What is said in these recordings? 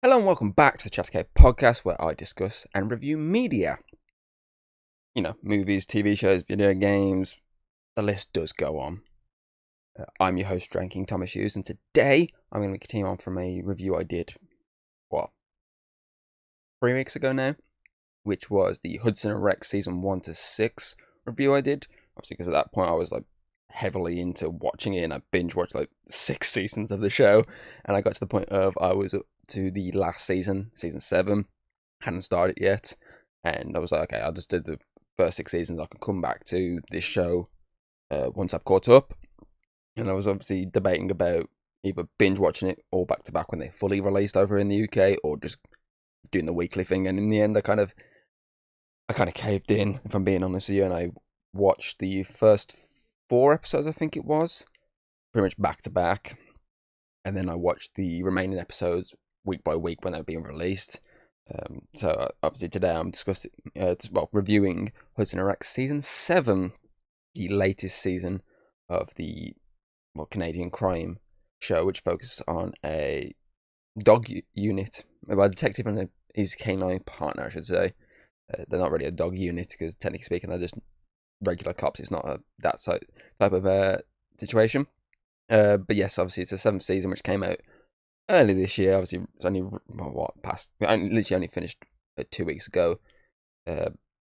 Hello and welcome back to the Chattercade podcast, where I discuss and review media. Movies, TV shows, video games, the list does go on. I'm your host, Drinking Thomas Hughes, and today I'm going to continue on from a review I did, 3 weeks ago now, which was the Hudson and Rex season 1 to 6 review I did. Obviously, because at that point I was heavily into watching it, and I binge watched 6 seasons of the show, and I got to the point of I was up to the last season, season 7, hadn't started yet, and I was like, okay, I'll just do the first 6 seasons. I can come back to this show once I've caught up. And I was obviously debating about either binge watching it all back to back when they fully released over in the UK, or just doing the weekly thing. And in the end, I kind of caved in, if I'm being honest with you, and I watched the first 4 episodes, I think it was, pretty much back to back, and then I watched the remaining episodes week by week when they were being released. So obviously today I'm reviewing Hudson and Rex season 7, the latest season of the Canadian crime show, which focuses on a dog unit, a detective and his canine partner, I should say. They're not really a dog unit because, technically speaking, they're just regular cops. It's not that type of situation. But yes, obviously it's the 7th season, which came out early this year. Obviously, it's only I literally only finished 2 weeks ago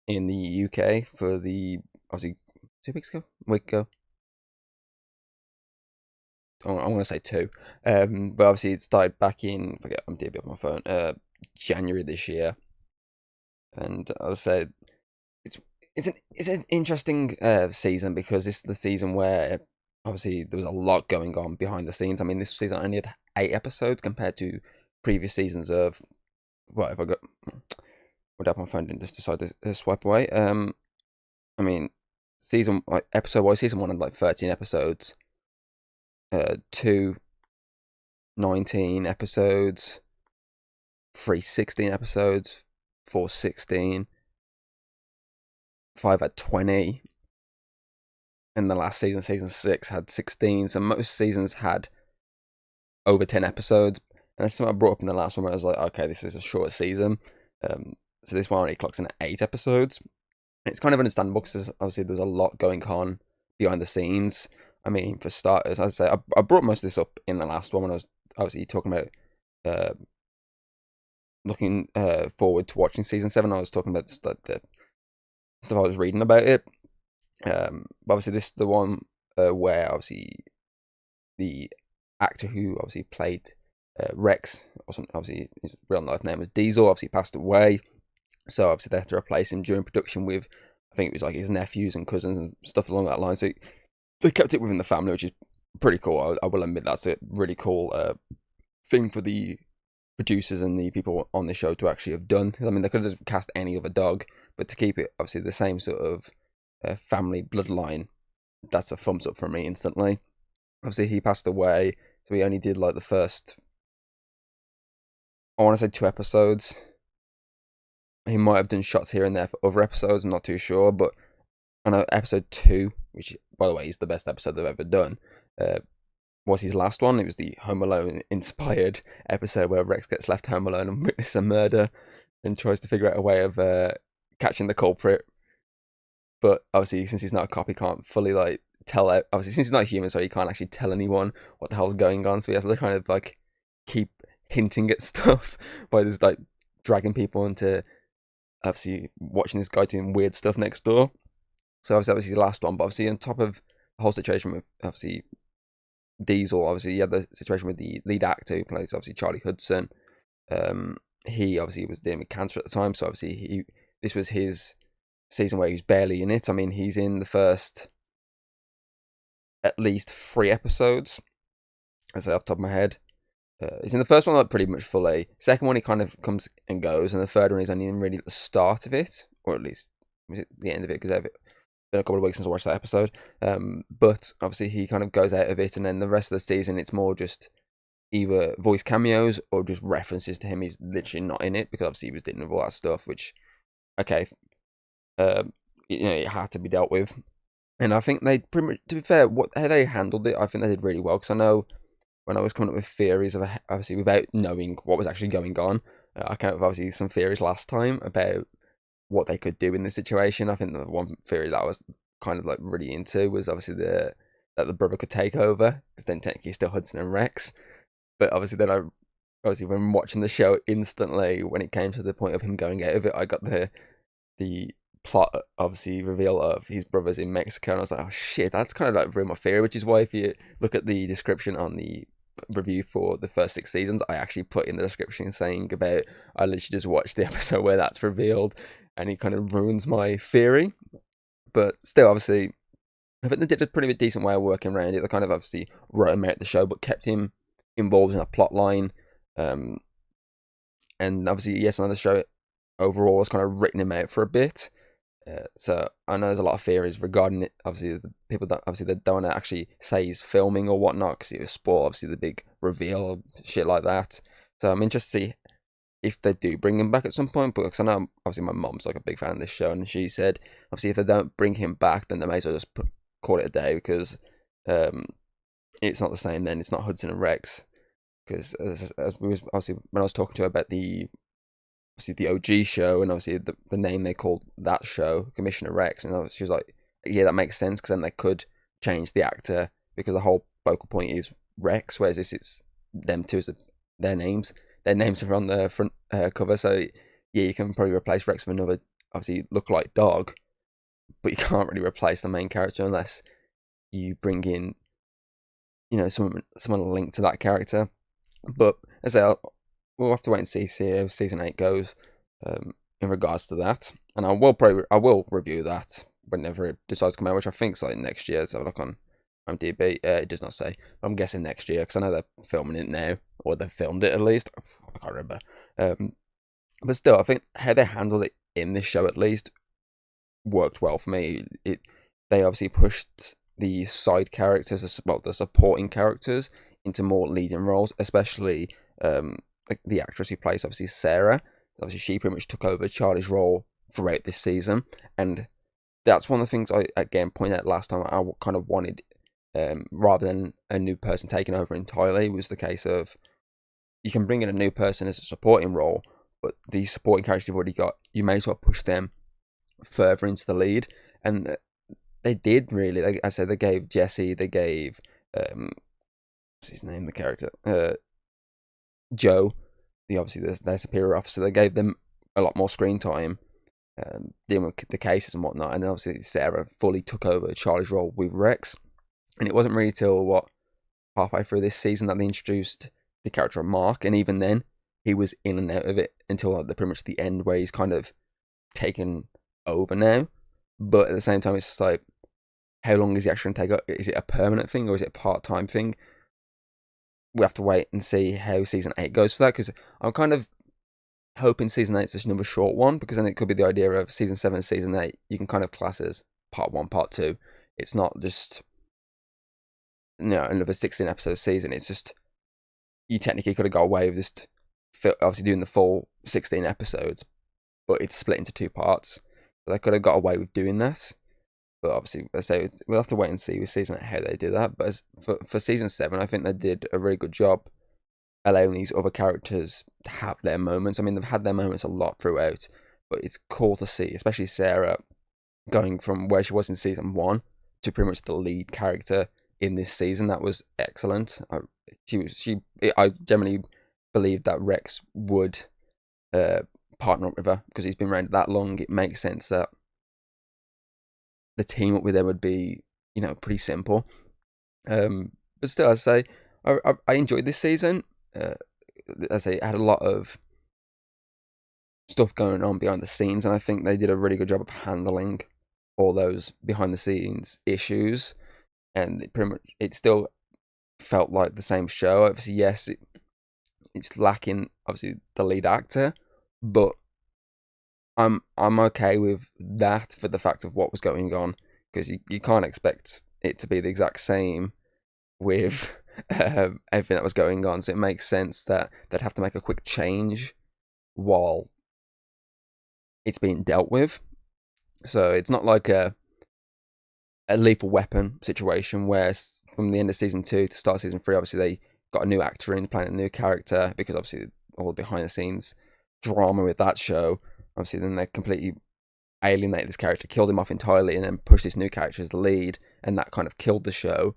in the UK for the, obviously, 2 weeks ago, a week ago. I want to say 2. But obviously it started back in, I'm deep on my phone, January this year. And I would say it's an interesting season, because it's the season where obviously there was a lot going on behind the scenes. I mean, this season only had 8 episodes compared to previous seasons of, if I got, what up, my phone didn't just decide to swipe away. I mean, episode wise, season 1 had 13 episodes. 2, 19 episodes, 3, 16 episodes, 4, 16, 5 had 20, and the last season, season 6, had 16. So most seasons had over 10 episodes, and that's something I brought up in the last one where I was like, okay, this is a short season. So this one only clocks in at 8 episodes. It's kind of understandable because obviously there's a lot going on behind the scenes. I mean, for starters, as I say, I brought most of this up in the last one when I was obviously talking about looking forward to watching season 7. I was talking about the stuff I was reading about it. But obviously, this is the one where obviously the actor who obviously played Rex, obviously his real life name was Diesel, obviously passed away. So obviously they had to replace him during production with, I think it was his nephews and cousins and stuff along that line. So they kept it within the family, which is pretty cool. I will admit that's a really cool thing for the producers and the people on the show to actually have done. I mean, they could have just cast any other dog, but to keep it obviously the same sort of family bloodline, that's a thumbs up from me instantly. Obviously, he passed away, so he only did the first, I want to say 2 episodes. He might have done shots here and there for other episodes, I'm not too sure, but I know episode 2, which, by the way, is the best episode they've ever done, was his last one. It was the Home Alone inspired episode where Rex gets left home alone and witnesses a murder and tries to figure out a way of catching the culprit. But obviously, since he's not a cop, he can't fully tell out. Obviously, since he's not human, so he can't actually tell anyone what the hell's going on. So he has to kind of keep hinting at stuff by just dragging people into obviously watching this guy doing weird stuff next door. So obviously that was his last one. But obviously on top of the whole situation with obviously Diesel, obviously you had the situation with the lead actor who plays obviously Charlie Hudson. He obviously was dealing with cancer at the time, so obviously this was his season where he's barely in it. I mean, he's in the first at least 3 episodes, I say off the top of my head. He's in the first one pretty much fully. Second one he kind of comes and goes, and the third one is only really at the start of it, or at least the end of it, because it's been a couple of weeks since I watched that episode. But obviously he kind of goes out of it, and then the rest of the season it's more just either voice cameos or just references to him. He's literally not in it because obviously he was dealing with all that stuff, which, okay, it had to be dealt with. And I think they pretty much, to be fair, how they handled it, I think they did really well. Because I know when I was coming up with theories of obviously without knowing what was actually going on. I came up with obviously some theories last time about what they could do in this situation. I think the one theory that I was kind of like really into was obviously that the brother could take over, because then technically still Hudson and Rex. But obviously then obviously when watching the show, instantly when it came to the point of him going out of it, I got the plot obviously reveal of his brothers in Mexico, and I was like, oh shit, that's kind of like ruined my theory. Which is why if you look at the description on the review for the first 6 seasons, I actually put in the description saying about I literally just watched the episode where that's revealed, and it kind of ruins my theory. But still, obviously, I think they did a pretty decent way of working around it. They kind of obviously wrote him out the show, but kept him involved in a plot line. And obviously, yes, another show overall has kind of written him out for a bit. So I know there's a lot of theories regarding it. Obviously, the people that obviously they don't actually say he's filming or whatnot, because it was spoiled. Obviously, the big reveal or shit like that. So I'm interested to see if they do bring him back at some point. But because I know obviously my mom's like a big fan of this show, and she said obviously if they don't bring him back, then they may as well just call it a day, because it's not the same. Then it's not Hudson and Rex, because as we was obviously when I was talking to her about the OG show, and obviously the name they called that show, Commissioner Rex, and she was like, yeah, that makes sense, because then they could change the actor, because the whole focal point is Rex, whereas it's them two as their names. Their names are on the front cover, so yeah, you can probably replace Rex with another obviously look-alike dog, but you can't really replace the main character unless you bring in, someone linked to that character. But as I say, we'll have to wait and see how season 8 goes in regards to that, and I will review that whenever it decides to come out, which I think is like next year. Let's have a look on IMDb. It does not say, but I'm guessing next year, because I know they're filming it now, or they filmed it at least. I can't remember. But still, I think how they handled it in this show at least worked well for me. They obviously pushed the side characters, the supporting characters, into more leading roles, especially like the actress who plays obviously Sarah. Obviously, she pretty much took over Charlie's role throughout this season, and that's one of the things I again pointed out last time. I kind of wanted, rather than a new person taking over entirely, was the case of you can bring in a new person as a supporting role, but these supporting characters you've already got, you may as well push them further into the lead, and they did really. Like I said, they gave Jesse, they gave what's his name, the character, Joe, their superior officer. They gave them a lot more screen time, dealing with the cases and whatnot, and then obviously Sarah fully took over Charlie's role with Rex. And it wasn't really till halfway through this season that they introduced the character of Mark, and even then he was in and out of it until like pretty much the end, where he's kind of taken over now. But at the same time, it's just like, how long is he actually going to take up? Is it a permanent thing, or is it a part-time thing? We have to wait and see how season 8 goes for that, because I'm kind of hoping season 8 is just another short one, because then it could be the idea of season 7 and season 8 you can kind of class as part 1, part 2. It's not just another 16 episode season. It's just, you technically could have got away with just obviously doing the full 16 episodes, but it's split into 2 parts. So they could have got away with doing that. But obviously, I say we'll have to wait and see with season 8 how they do that. But for season 7, I think they did a really good job allowing these other characters to have their moments. I mean, they've had their moments a lot throughout, but it's cool to see, especially Sarah, going from where she was in season 1 to pretty much the lead character in this season. That was excellent. I generally believed that Rex would partner up with her, because he's been around that long. It makes sense that the team up with her would be, pretty simple. But still, I say I enjoyed this season. As I say, it had a lot of stuff going on behind the scenes, and I think they did a really good job of handling all those behind the scenes issues. And it still felt like the same show. Obviously, yes, it's lacking obviously the lead actor, but I'm okay with that for the fact of what was going on, because you can't expect it to be the exact same with everything that was going on. So it makes sense that they'd have to make a quick change while it's being dealt with. So it's not like a Lethal Weapon situation where from the end of season 2 to start season 3, obviously they got a new actor in playing a new character, because obviously all the behind the scenes drama with that show. Obviously, then they completely alienated this character, killed him off entirely, and then pushed this new character as the lead, and that kind of killed the show.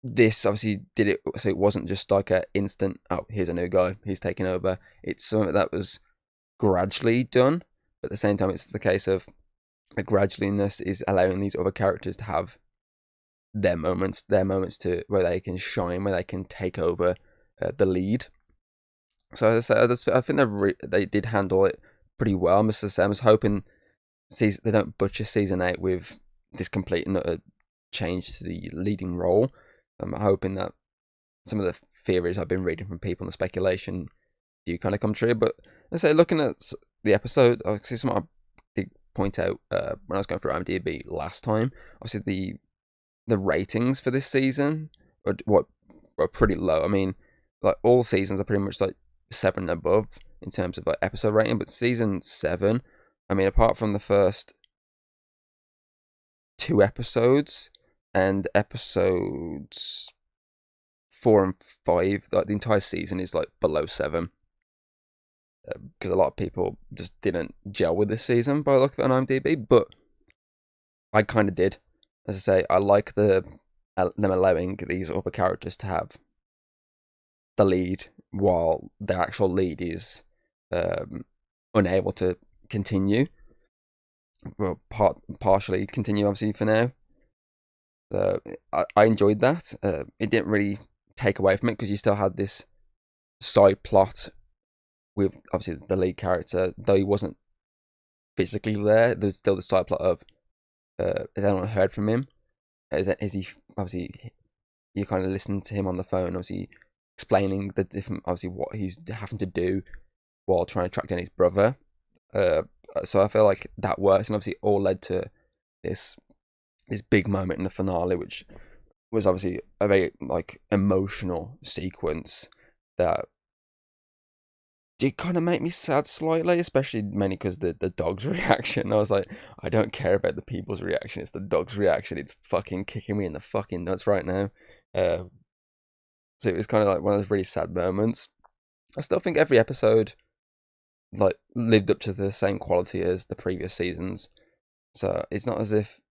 This obviously did it so it wasn't just like an instant, oh, here's a new guy, he's taking over. It's something that was gradually done, but at the same time, it's the case of the gradualiness is allowing these other characters to have their moments to where they can shine, where they can take over the lead. So as I say, I think they did handle it pretty well. Mr. Sam was hoping they don't butcher season 8 with this complete and utter change to the leading role. I'm hoping that some of the theories I've been reading from people and the speculation do kind of come true. But let's say, looking at the episode, I see something I did point out when I was going through IMDb last time. Obviously, the ratings for this season are pretty low. I mean, like, all seasons are pretty much like 7 and above in terms of like episode rating, but season 7, I mean, apart from the first 2 episodes and episodes 4 and 5, like the entire season is like below 7, because a lot of people just didn't gel with this season by looking at IMDb, but I kind of did. As I say, I like them allowing these other characters to have the lead while their actual lead is unable to continue. Well, partially continue, obviously, for now. So I enjoyed that. It didn't really take away from it, because you still had this side plot with, obviously, the lead character. Though he wasn't physically there's still the side plot of, has anyone heard from him? Is he, obviously, you kind of listen to him on the phone, obviously, explaining the different, obviously, what he's having to do while trying to track down his brother. So I feel like that works, and obviously it all led to this big moment in the finale, which was obviously a very like emotional sequence that did kind of make me sad slightly, especially mainly because the dog's reaction. I was like, I don't care about the people's reaction, it's the dog's reaction. It's fucking kicking me in the fucking nuts right now. So it was kind of like one of those really sad moments. I still think every episode like lived up to the same quality as the previous seasons. So it's not as if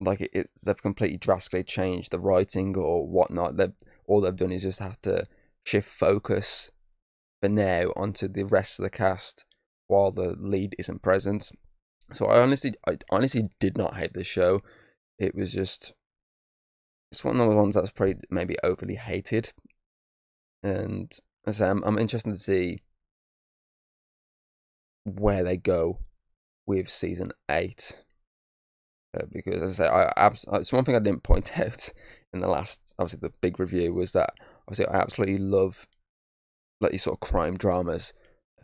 like they've completely drastically changed the writing or whatnot. All they've done is just have to shift focus for now onto the rest of the cast while the lead isn't present. So I honestly did not hate this show. It was just, it's one of the ones that's probably maybe overly hated. And as I say, I'm interested to see where they go with season 8. Because as I say, it's one thing I didn't point out in the last, obviously, the big review was that obviously I absolutely love like these sort of crime dramas.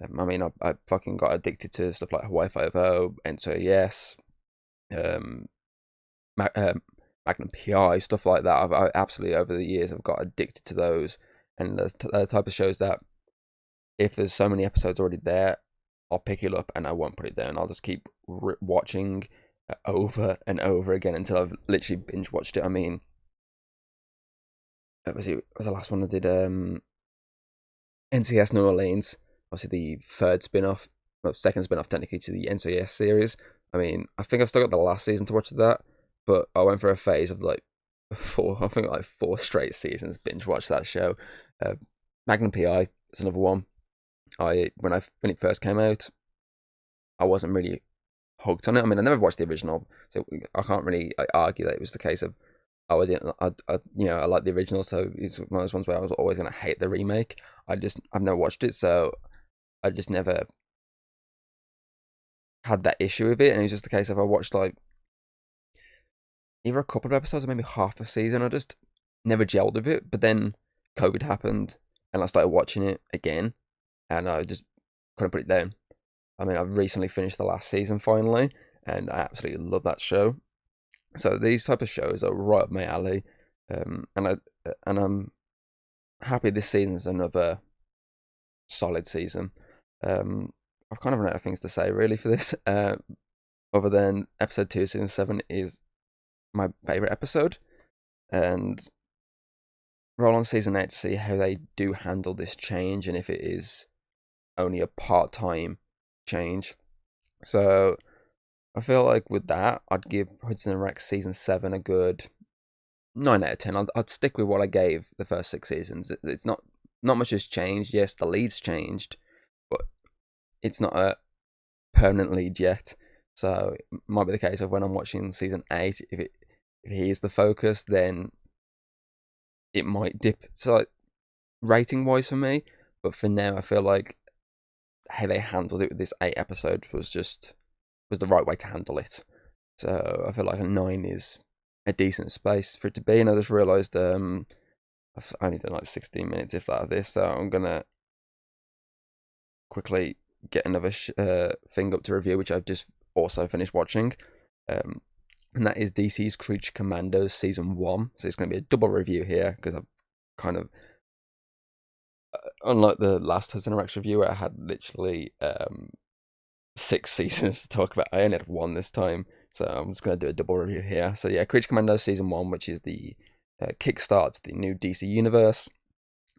I mean, I fucking got addicted to stuff like Hawaii Five-0, NCIS, Magnum PI, stuff like that. I absolutely, over the years, I've got addicted to those, and the type of shows that if there's so many episodes already there, I'll pick it up and I won't put it down. I'll just keep watching over and over again until I've literally binge watched it. I mean, it was the last one I did. NCS New Orleans, obviously the third spin-off, well, second spin-off technically to the NCS series. I mean, I think I've still got the last season to watch of that, but I went for a phase of like 4 straight seasons binge watch that show. Magnum PI is another one. When it first came out, I wasn't really hooked on it. I mean, I never watched the original, so I can't really argue that it was the case of, oh, I didn't, I like the original, so it's one of those ones where I was always gonna hate the remake. I've never watched it, so I just never had that issue with it, and it was just the case of I watched like either a couple of episodes or maybe half a season. I just never gelled with it. But then COVID happened, and I started watching it again, and I just couldn't put it down. I mean, I've recently finished the last season finally, and I absolutely love that show. So these type of shows are right up my alley, and I'm happy this season is another solid season. I've kind of run out of things to say really for this, other than episode 2, season 7 is my favorite episode, and roll on season 8 to see how they do handle this change and if it is only a part-time change. So I feel like with that, I'd give Hudson and Rex season 7 a good 9 out of 10. I'd stick with what I gave the first 6 seasons. It's not much has changed. Yes, the lead's changed, but it's not a permanent lead yet. So it might be the case of when I'm watching season 8, if he is the focus, then it might dip. So like, rating wise for me, but for now, I feel like how they handled it with this 8 episode was the right way to handle it. So I feel like a 9 is a decent space for it to be. And I just realised I've only done like 16 minutes if that of this, so I'm gonna quickly get another thing up to review, which I've just also finished watching, and that is DC's Creature Commandos season 1. So it's gonna be a double review here because I've kind of unlike the last Hudson and Rex review where I had literally 6 seasons to talk about, I only had 1 this time. So I'm just going to do a double review here. So yeah, Creature Commandos Season 1, which is the kickstart to the new DC universe.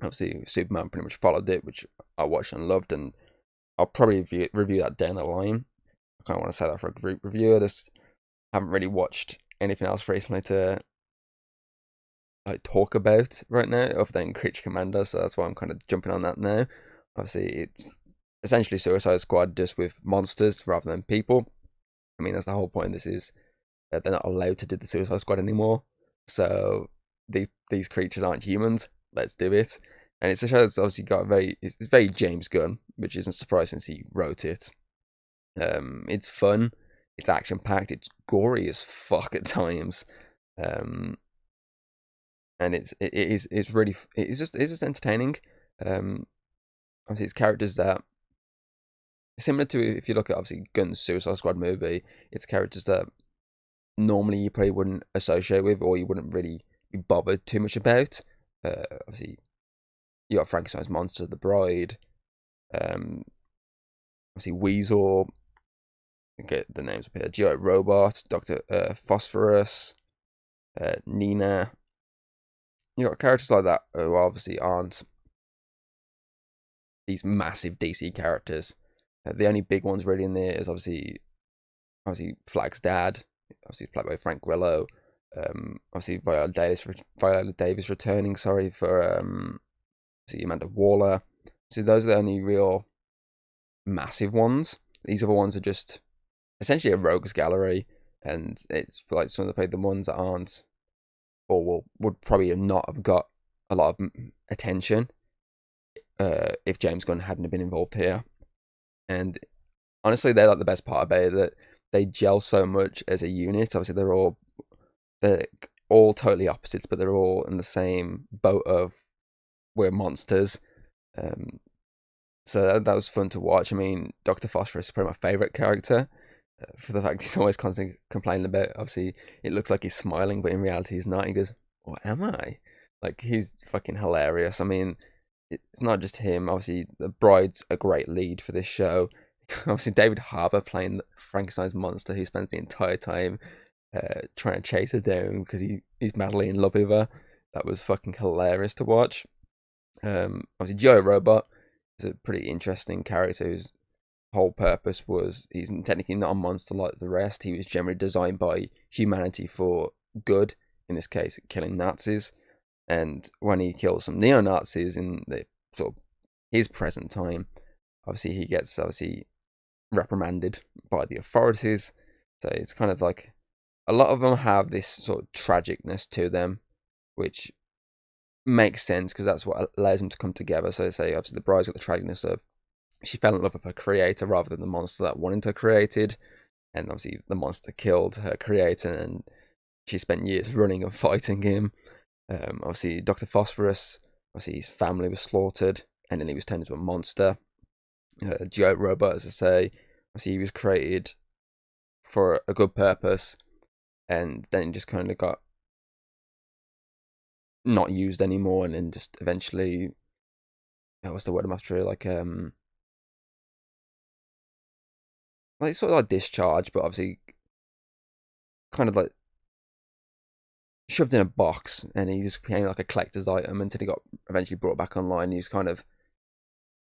Obviously, Superman pretty much followed it, which I watched and loved, and I'll probably review that down the line. I kind of want to say that for a group review. I just haven't really watched anything else recently to like talk about right now, other than Creature Commandos, so that's why I'm kind of jumping on that now. Obviously, it's essentially Suicide Squad just with monsters rather than people. I mean, that's the whole point. This is they're not allowed to do the Suicide Squad anymore, so these creatures aren't humans. Let's do it. And it's a show that's obviously got it's very James Gunn, which isn't surprising since he wrote it. It's fun, it's action packed, it's gory as fuck at times, and it's just entertaining. Obviously, it's characters that similar to if you look at obviously Gunn's Suicide Squad movie, it's characters that normally you probably wouldn't associate with or you wouldn't really be bothered too much about. Obviously, you got Frankenstein's monster, the Bride, obviously Weasel. Get the names up here: G.I. Robot, Doctor Phosphorus, Nina. You got characters like that who obviously aren't these massive DC characters. The only big ones really in there is obviously Flag's dad, obviously played by Frank Grillo. Obviously Viola Davis returning. Sorry for obviously Amanda Waller. So those are the only real massive ones. These other ones are just essentially a rogues gallery, and it's like some of the ones that aren't or would probably not have got a lot of attention if James Gunn hadn't been involved here. And honestly, they're like the best part about it, that they gel so much as a unit. Obviously, they're all totally opposites, but they're all in the same boat of we're monsters. So that was fun to watch. I mean, Dr. Phosphorus is probably my favourite character for the fact he's always constantly complaining about. Obviously, it looks like he's smiling, but in reality, he's not. He goes, "What am I?" Like, he's fucking hilarious. I mean, it's not just him. Obviously, the Bride's a great lead for this show. Obviously, David Harbour playing Frankenstein's monster, who spends the entire time trying to chase her down because he's madly in love with her. That was fucking hilarious to watch. Obviously, Joe Robot is a pretty interesting character whose whole purpose was he's technically not a monster like the rest. He was generally designed by humanity for good, in this case, killing Nazis. And when he kills some neo-Nazis in the sort of his present time, obviously he gets reprimanded by the authorities. So it's kind of like a lot of them have this sort of tragicness to them, which makes sense because that's what allows them to come together. So say obviously the Bride's got the tragicness of she fell in love with her creator rather than the monster that wanted her created, and obviously the monster killed her creator, and she spent years running and fighting him. Obviously Dr. Phosphorus, obviously his family was slaughtered, and then he was turned into a monster. G.I. Robot, as I say, obviously he was created for a good purpose, and then just kind of got not used anymore, and then just eventually, what's the word I'm after? Like sort of like discharge, but obviously kind of like shoved in a box, and he just became like a collector's item until he got eventually brought back online. He was kind of,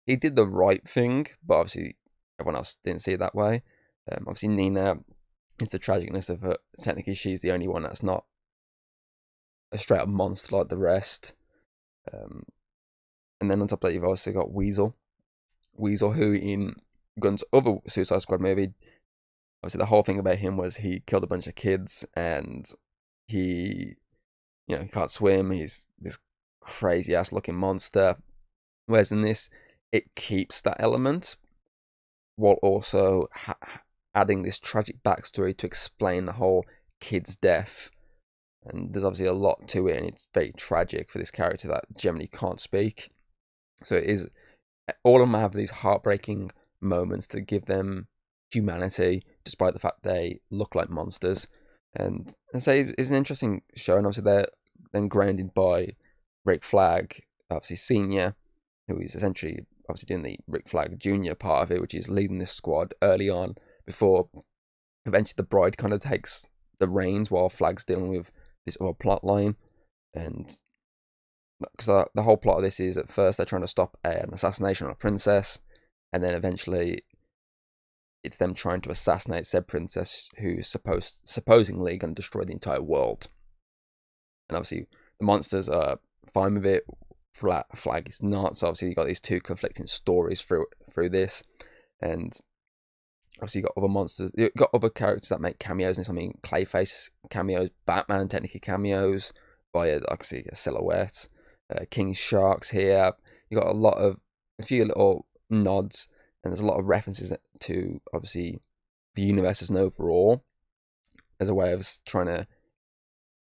he did the right thing, but obviously everyone else didn't see it that way. Obviously Nina, it's the tragicness of her. Technically, she's the only one that's not a straight up monster like the rest. And then on top of that, you've also got Weasel, who in Gunn's other Suicide Squad movie, obviously the whole thing about him was he killed a bunch of kids, and he, he can't swim. He's this crazy ass looking monster. Whereas in this, it keeps that element while also adding this tragic backstory to explain the whole kid's death. And there's obviously a lot to it, and it's very tragic for this character that generally can't speak. So it is, all of them have these heartbreaking moments that give them humanity, despite the fact they look like monsters. And so it's an interesting show, and obviously they're then grounded by Rick Flag, obviously Senior, who is essentially obviously doing the Rick Flag Jr. part of it, which is leading this squad early on before eventually the Bride kind of takes the reins while Flag's dealing with this other plot line. And because the whole plot of this is, at first they're trying to stop an assassination on a princess, and then eventually it's them trying to assassinate said princess, who's supposedly going to destroy the entire world. And obviously the monsters are fine with it, Flag is not. So obviously you got these two conflicting stories through this, and obviously you got other monsters, you got other characters that make cameos in something. Clayface cameos, Batman technically cameos via obviously a silhouette. King Shark's here. You got a few little nods, and there's a lot of references to obviously the universe as an overall, as a way of trying to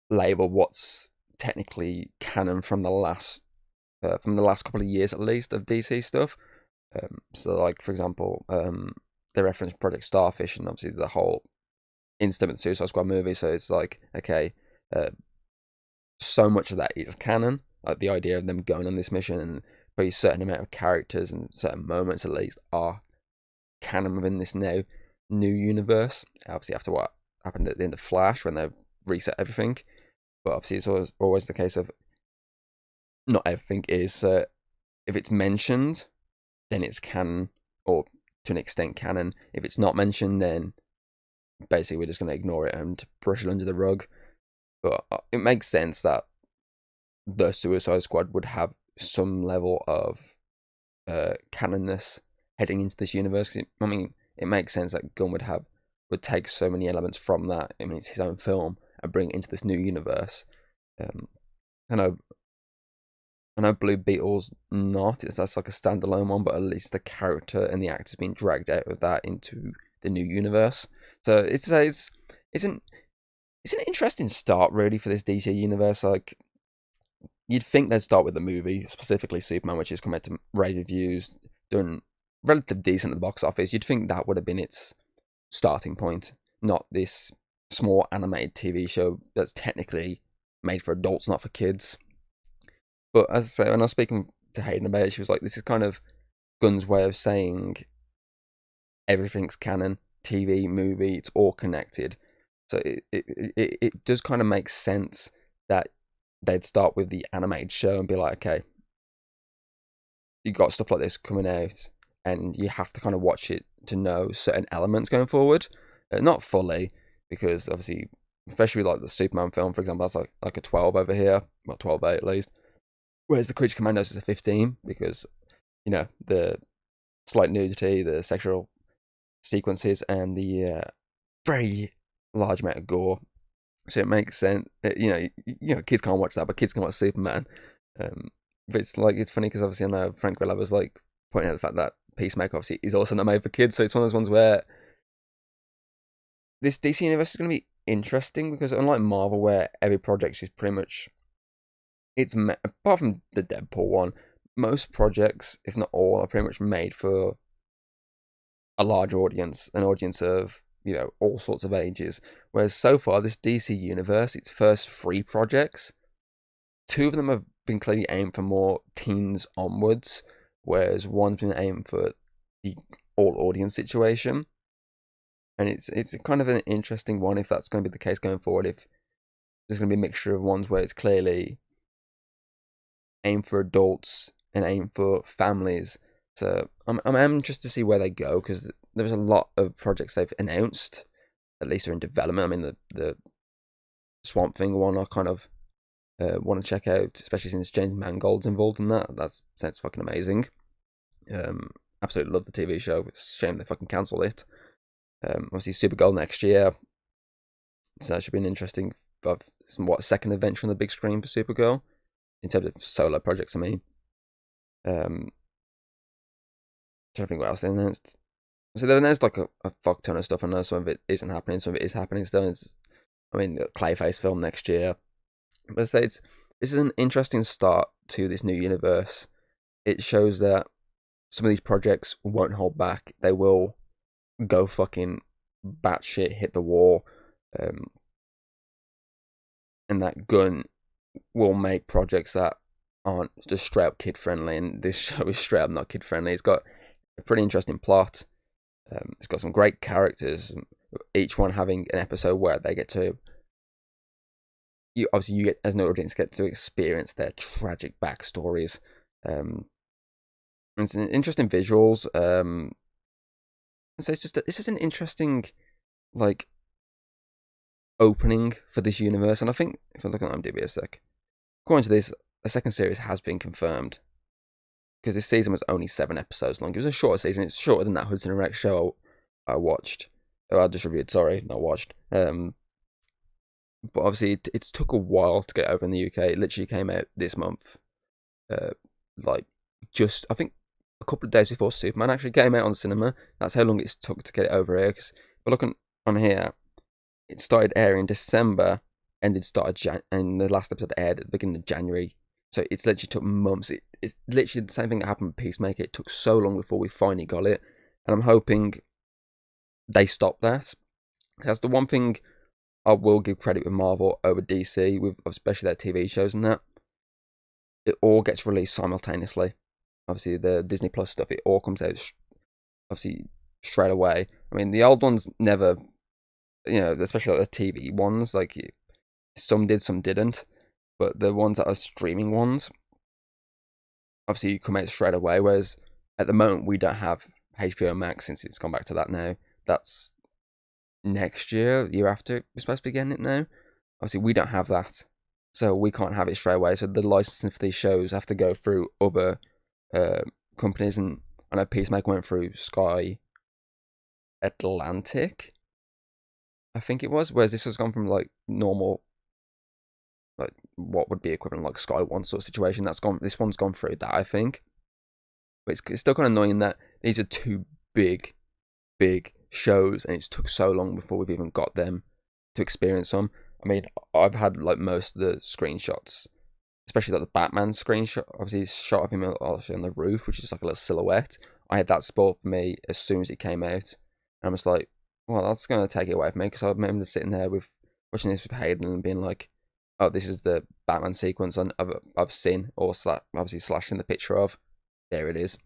label what's technically canon from the last couple of years at least of DC stuff. So like for example, they reference Project Starfish and obviously the whole incident with the Suicide Squad movie. So it's like, okay, so much of that is canon, like the idea of them going on this mission, and probably a certain amount of characters and certain moments at least are canon within this new universe. Obviously after what happened at the end of Flash when they reset everything, but obviously it's always the case of not everything is, if it's mentioned then it's canon, or to an extent canon. If it's not mentioned, then basically we're just going to ignore it and brush it under the rug. But it makes sense that the Suicide Squad would have some level of canonness heading into this universe. Cause it makes sense that Gunn would take so many elements from that. I mean, it's his own film, and bring it into this new universe. I know Blue Beetle's not. That's like a standalone one, but at least the character and the actor's being dragged out of that into the new universe. So it's an interesting start really for this DC universe. Like, you'd think they'd start with the movie, specifically Superman, which has come out to rave reviews, done relatively decent at the box office. You'd think that would have been its starting point, not this small animated TV show that's technically made for adults, not for kids. But as I say, when I was speaking to Hayden about it, she was like, this is kind of Gunn's way of saying everything's canon, TV, movie, it's all connected. So it does kind of make sense that they'd start with the animated show and be like, okay, you got stuff like this coming out, and you have to kind of watch it to know certain elements going forward. Not fully, because obviously, especially like the Superman film, for example, that's like a 12 over here, well, 12/8 at least. Whereas the Creature Commandos is a 15, because, the slight nudity, the sexual sequences, and the very large amount of gore. So it makes sense. Kids can't watch that, but kids can watch Superman. But it's funny because obviously I know Frank Miller was like pointing out the fact that Peacemaker obviously is also not made for kids. So it's one of those ones where this DC universe is going to be interesting, because unlike Marvel, where every project is pretty much, apart from the Deadpool one, most projects, if not all, are pretty much made for a large audience, an audience of, all sorts of ages. Whereas so far, this DC universe, its first 3 projects, 2 of them have been clearly aimed for more teens onwards, whereas one's been aimed for the all audience situation. And it's kind of an interesting one if that's going to be the case going forward. If there's going to be a mixture of ones where it's clearly aimed for adults and aimed for families. So I'm interested to see where they go, because there's a lot of projects they've announced, at least are in development. I mean, the Swamp Thing one I kind of want to check out, especially since James Mangold's involved in that. That sounds fucking amazing. Absolutely love the TV show. It's a shame they fucking cancelled it. Obviously Supergirl next year, so that should be an interesting, second adventure on the big screen for Supergirl in terms of solo projects. I mean, trying to think what else they announced. So they announced like a fuck ton of stuff. I know some of it isn't happening, some of it is happening still. The Clayface film next year. But I say this is an interesting start to this new universe. It shows that some of these projects won't hold back. They will go fucking batshit, hit the wall, and that gun will make projects that aren't just straight up kid friendly. And this show is straight up not kid friendly. It's got a pretty interesting plot. It's got some great characters, each one having an episode where they get to, you get, as an audience, get to experience their tragic backstories. It's an interesting visuals. So it's just an interesting, like, opening for this universe. And I think, if I look at IMDb a sec, according to this, a second series has been confirmed, because this season was only 7 episodes long. It was a shorter season. It's shorter than that Hudson and Rex show I watched. Oh, I just reviewed, sorry, not watched. But obviously it's took a while to get over in the UK. It literally came out this month. I think a couple of days before Superman actually came out on cinema. That's how long it's took to get it over here. Because we're looking on here, it started airing in December, and and the last episode aired at the beginning of January. So it's literally took months. It's literally the same thing that happened with Peacemaker. It took so long before we finally got it, and I'm hoping they stop that. That's the one thing I will give credit with Marvel over DC, with especially their TV shows and that. It all gets released simultaneously. Obviously, the Disney Plus stuff, it all comes out obviously straight away. I mean, the old ones never, especially like the TV ones, like some did, some didn't. But the ones that are streaming ones, obviously you come out straight away. Whereas at the moment we don't have HBO Max, since it's gone back to that now. That's next year, year after we're supposed to be getting it now. Obviously we don't have that, so we can't have it straight away. So the licensing for these shows have to go through other companies, and I know Peacemaker went through Sky Atlantic, I think it was. Whereas this has gone from like normal, like what would be equivalent like Sky One sort of situation. This one's gone through that, I think. But it's still kind of annoying that these are two big shows, and it's took so long before we've even got them to experience them. I mean, I've had like most of the screenshots, especially like the Batman screenshot. Obviously, it's shot of him on the roof, which is like a little silhouette. I had that spoiled for me as soon as it came out, and I was like, well, that's going to take it away from me, because I remember sitting there watching this with Hayden and being like, oh, this is the Batman sequence I've seen, or obviously slashed in the picture of. There it is.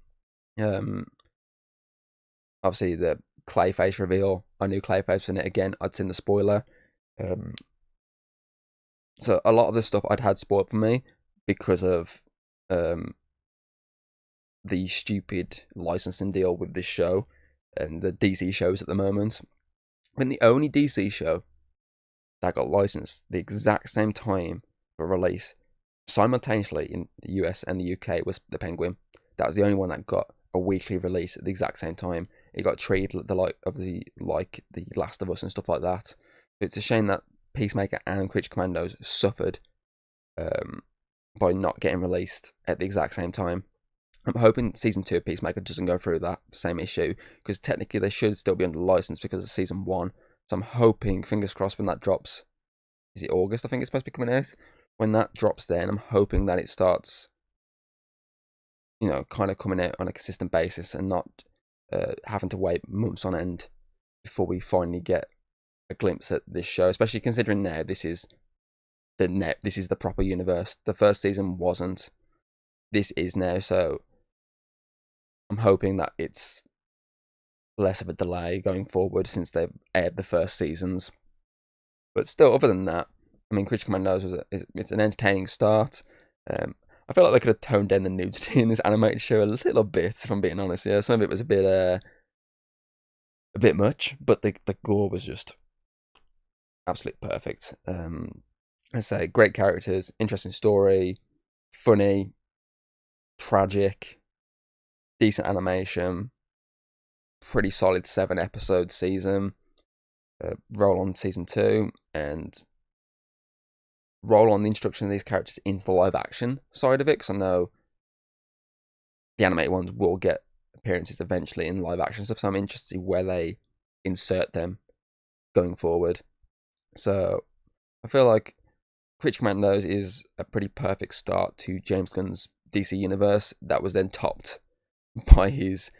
Obviously the Clayface reveal, I knew Clayface was in it again. I'd seen the spoiler. So a lot of the stuff I'd had spoiled for me because of the stupid licensing deal with this show and the DC shows at the moment. And the only DC show that got licensed the exact same time for release simultaneously in the US and the UK was The Penguin. That was the only one that got a weekly release at the exact same time. It got treated the Last of Us and stuff like that. It's a shame that Peacemaker and Creature Commandos suffered by not getting released at the exact same time. I'm hoping season 2 of Peacemaker doesn't go through that same issue, because technically they should still be under license because of season 1. So I'm hoping, fingers crossed, when that drops, is it August? I think it's supposed to be coming out. When that drops, then I'm hoping that it starts, kind of coming out on a consistent basis, and not having to wait months on end before we finally get a glimpse at this show. Especially considering now this is the proper universe. The first season wasn't. This is now, so I'm hoping that it's less of a delay going forward, since they've aired the first seasons. But still, other than that, I mean, Creature Commandos it's an entertaining start. I feel like they could have toned down the nudity in this animated show a little bit, if I'm being honest. Yeah, some of it was a bit much, but the gore was just absolutely perfect. I say great characters, interesting story, funny, tragic, decent animation, pretty solid 7-episode season. Roll on season 2 and roll on the introduction of these characters into the live action side of it, because I know the animated ones will get appearances eventually in live action stuff, so I'm interested in where they insert them going forward. So I feel like Creature Commandos is a pretty perfect start to James Gunn's DC universe that was then topped by his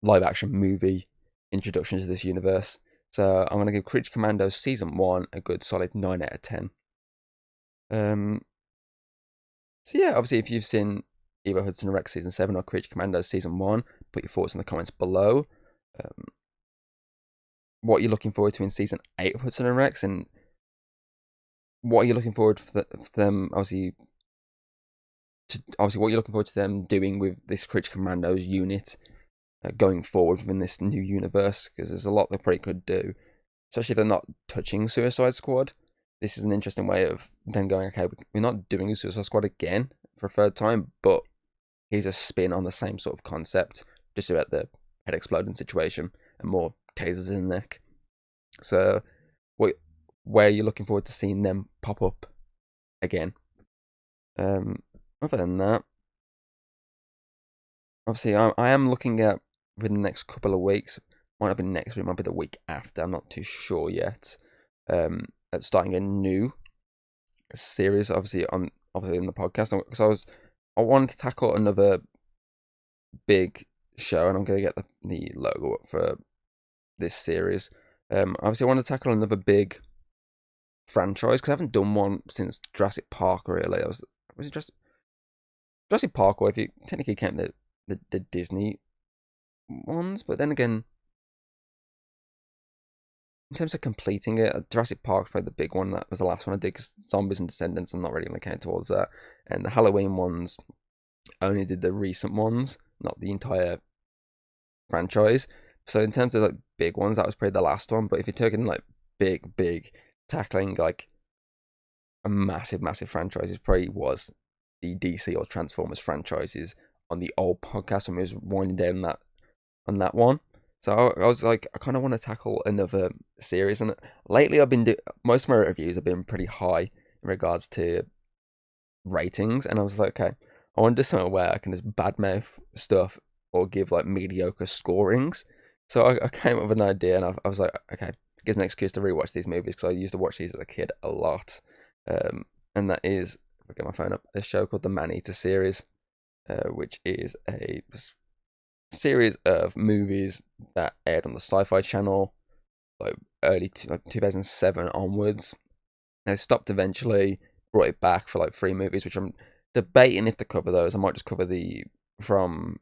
live action movie introduction to this universe. So I'm going to give Creature Commandos season 1 a good solid 9 out of 10. So yeah, obviously if you've seen either Hudson Rex season 7 or Creature Commandos season 1, put your thoughts in the comments below. What you're looking forward to in season 8 of Hudson and Rex, and what are you looking forward for them, obviously what you're looking forward to them doing with this Creature Commandos unit going forward within this new universe, because there's a lot they probably could do, especially if they're not touching Suicide Squad. This is an interesting way of them going, okay, we're not doing Suicide Squad again for a third time, but here's a spin on the same sort of concept, just about the head exploding situation and more tasers in the neck. So where are you looking forward to seeing them pop up again? Other than that, obviously I am looking at, within the next couple of weeks, might not be next week, might be the week after, I'm not too sure yet, at starting a new series, obviously in the podcast, because I wanted to tackle another big show, and I'm going to get the logo up for this series. Obviously I want to tackle another big franchise, because I haven't done one since Jurassic Park, really. Was it Jurassic Park, or if you technically count the Disney ones, but then again, in terms of completing it, Jurassic Park probably the big one. That was the last one I did, because Zombies and Descendants, I'm not really going to count towards that. And the Halloween ones, I only did the recent ones, not the entire franchise. So in terms of like big ones, that was probably the last one. But if you're talking like big tackling like a massive franchise, it probably was the DC or Transformers franchises on the old podcast when we was winding down on that one. So I was like, I kind of want to tackle another series, and lately I've been most of my reviews have been pretty high in regards to ratings, and I was like, okay, I want to do something where I can just badmouth stuff or give like mediocre scorings. So I came up with an idea, and I was like, okay, it gives me an excuse to rewatch these movies, because I used to watch these as a kid a lot, and that is, if I get my phone up, a show called the Man-Eater series, which is a series of movies that aired on the Sci-Fi Channel, like early 2007 onwards. They stopped eventually, brought it back for like 3 movies, which I'm debating if to cover those. I might just cover from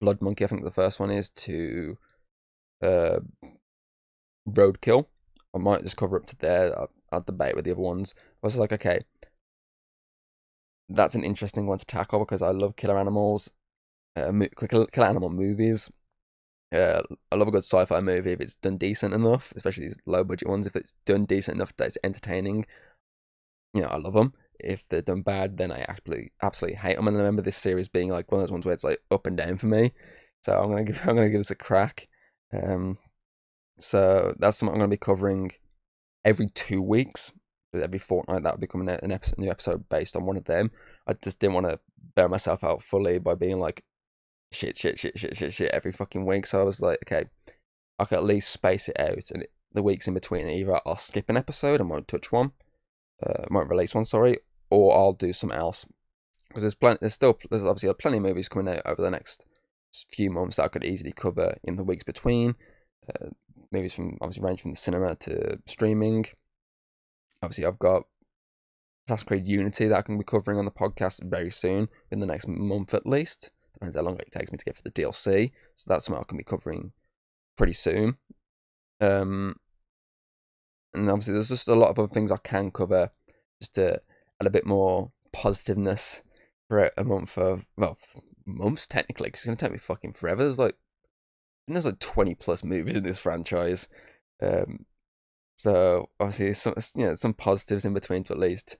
Blood Monkey, I think the first one is, to Roadkill. I might just cover up to there. I'll debate with the other ones. I was like, okay, that's an interesting one to tackle, because I love killer animals. Killer animal movies. I love a good sci-fi movie if it's done decent enough, especially these low budget ones. If it's done decent enough that it's entertaining, I love them. If they're done bad, then I absolutely hate them. And I remember this series being like one of those ones where it's like up and down for me. So I'm gonna give this a crack. So that's something I'm gonna be covering every 2 weeks. Every fortnight that will be coming out a new episode based on one of them. I just didn't want to burn myself out fully by being like shit every fucking week. So I was like, okay, I can at least space it out, and the weeks in between, either I'll skip an episode and won't touch one, won't release one, sorry, or I'll do something else, because there's obviously plenty of movies coming out over the next few months that I could easily cover in the weeks between. Movies from obviously range from the cinema to streaming. Obviously, I've got Assassin's Creed Unity that I can be covering on the podcast very soon, in the next month at least. Depends how long it takes me to get for the DLC. So that's something I can be covering pretty soon. And obviously, there's just a lot of other things I can cover just to add a bit more positiveness for a month of, well, months technically, because it's going to take me fucking forever. There's like 20 plus movies in this franchise. So obviously, some positives in between to at least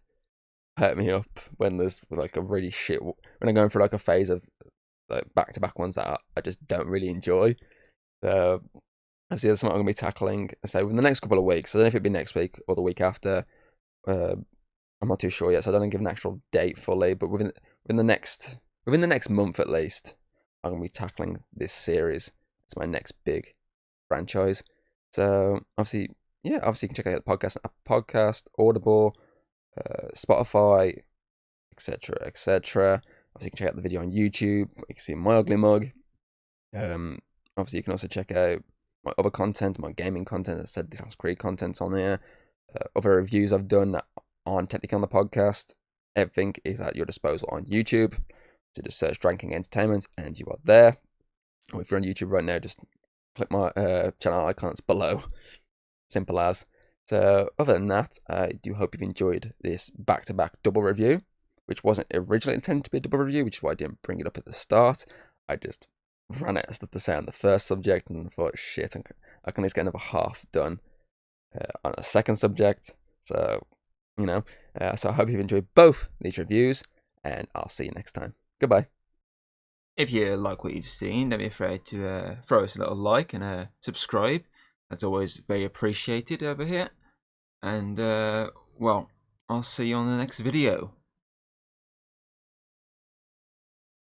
hurt me up when there's like a really shit, when I'm going through like a phase of like back to back ones that I just don't really enjoy. So obviously, that's something I'm going to be tackling. So within the next couple of weeks, I don't know if it'll be next week or the week after. I'm not too sure yet, so I don't give an actual date fully. But within the next month at least, I'm going to be tackling this series. It's my next big franchise. So obviously, you can check out the podcast, Audible, Spotify, etc., etc. Obviously, you can check out the video on YouTube. You can see my ugly mug. Obviously, you can also check out my other content, my gaming content. As I said, Assassin's Creed content's on there. Other reviews I've done that aren't technically on the podcast. Everything is at your disposal on YouTube. So just search Dranking Entertainment and you are there. Or if you're on YouTube right now, just click my channel icons below. Simple as. So other than that, I do hope you've enjoyed this back-to-back double review, which wasn't originally intended to be a double review, which is why I didn't bring it up at the start. I just ran out of stuff to say on the first subject and thought, shit, I can at least get another half done on a second subject. So, so I hope you've enjoyed both these reviews, and I'll see you next time. Goodbye. If you like what you've seen, don't be afraid to throw us a little like and subscribe. That's always very appreciated over here. And, well, I'll see you on the next video.